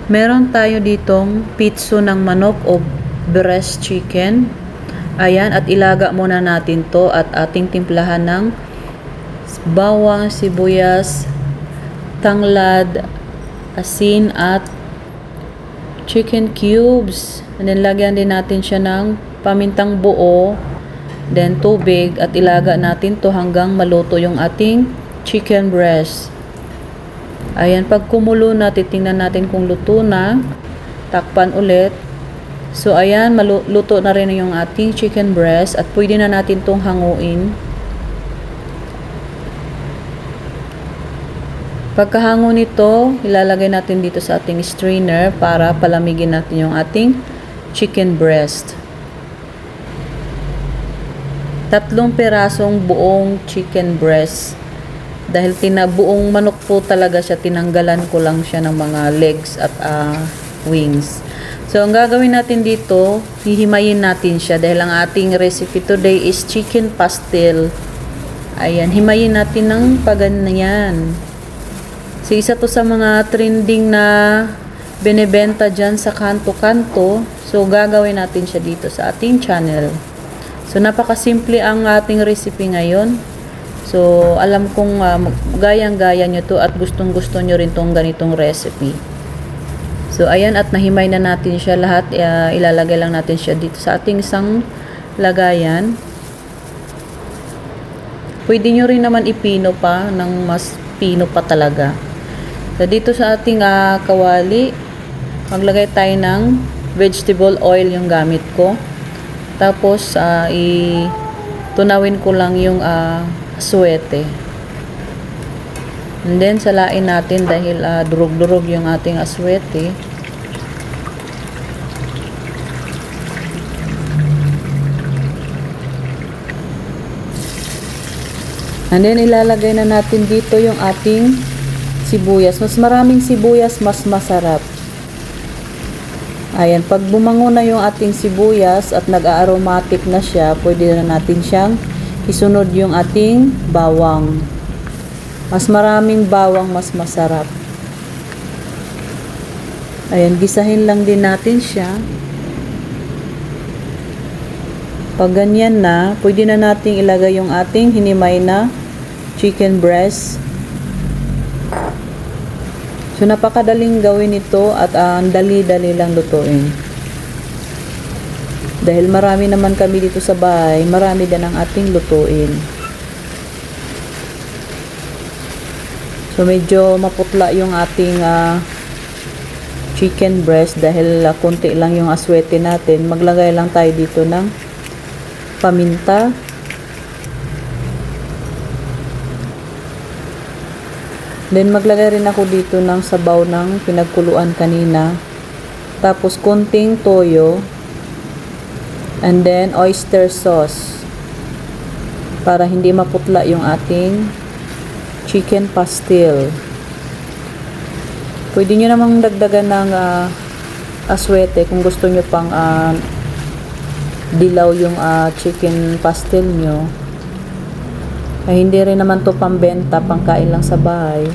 Meron tayo ditong pitso ng manok o breast chicken. Ayan, at ilaga muna natin to at ating timplahan ng bawang, sibuyas, tanglad, asin at chicken cubes. And then lagyan din natin siya ng pamintang buo, then tubig, at ilaga natin to hanggang maluto yung ating chicken breast. Ayan, pag kumulo na, titingnan natin kung luto na. Takpan ulit. So ayan, maluto na rin yung ating chicken breast at pwede na natin tong hanguin. Pagkahango nito, ilalagay natin dito sa ating strainer para palamigin natin yung ating chicken breast. 3 pirasong buong chicken breast. Dahil buong manok po talaga siya, tinanggalan ko lang siya ng mga legs at wings. So, ang gagawin natin dito, hihimayin natin siya dahil ang ating recipe today is chicken pastel. Ayan, himayin natin ng paganyan. So, isa to sa mga trending na binebenta dyan sa kanto-kanto. So, gagawin natin siya dito sa ating channel. So, napakasimple ang ating recipe ngayon. So, alam kong gayang-gaya nyo to at gustong-gusto nyo rin tong ganitong recipe. So, ayan, at nahimay na natin siya lahat. Ilalagay lang natin siya dito sa ating isang lagayan. Pwede nyo rin naman ipino pa, ng mas pino pa talaga. So, dito sa ating kawali, maglagay tayo ng vegetable oil yung gamit ko. Tapos, tunawin ko lang yung aswete. And then, salain natin dahil durog-durog yung ating aswete. And then, ilalagay na natin dito yung ating sibuyas. Mas maraming sibuyas, mas masarap. Ayan, pag bumango na yung ating sibuyas at nag-aromatic na siya, pwede na natin siyang isunod yung ating bawang. Mas maraming bawang, mas masarap. Ayan, gisahin lang din natin siya. Pag ganyan na, pwede na nating ilagay yung ating hinimay na chicken breast. So, napakadaling gawin ito at ang dali-dali lang lutuin. Dahil marami naman kami dito sa bahay, marami din ang ating lutuin. So, medyo maputla yung ating chicken breast dahil konti lang yung aswete natin. Maglagay lang tayo dito ng paminta. Then, maglagay rin ako dito ng sabaw ng pinagkuluan kanina. Tapos, konting toyo. And then, oyster sauce. Para hindi maputla yung ating chicken pastel. Pwede nyo namang dagdagan ng aswete kung gusto nyo pang dilaw yung chicken pastel nyo. Ay, hindi rin naman to pambenta, pangkain lang sa bahay.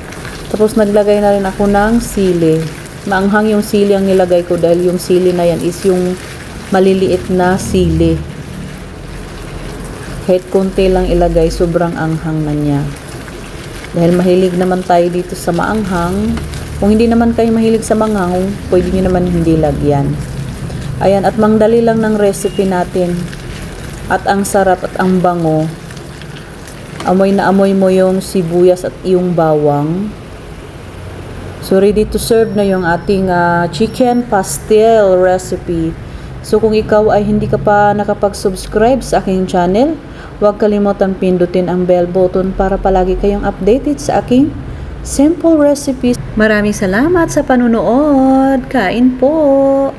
Tapos naglagay na rin ako ng sili. Maanghang yung sili ang nilagay ko dahil yung sili na yan is yung maliliit na sili. Kahit konti lang ilagay, sobrang anghang na niya. Dahil mahilig naman tayo dito sa maanghang. Kung hindi naman kayo mahilig sa maanghang, pwede nyo naman hindi lagyan. Ayan, at mangdali lang ng recipe natin. At ang sarap at ang bango. Amoy na amoy mo yung sibuyas at yung bawang. So, ready to serve na yung ating chicken pastel recipe. So, kung ikaw ay hindi ka pa nakapag-subscribe sa aking channel, huwag kalimutan pindutin ang bell button para palagi kayong updated sa aking simple recipes. Maraming salamat sa panunood. Kain po!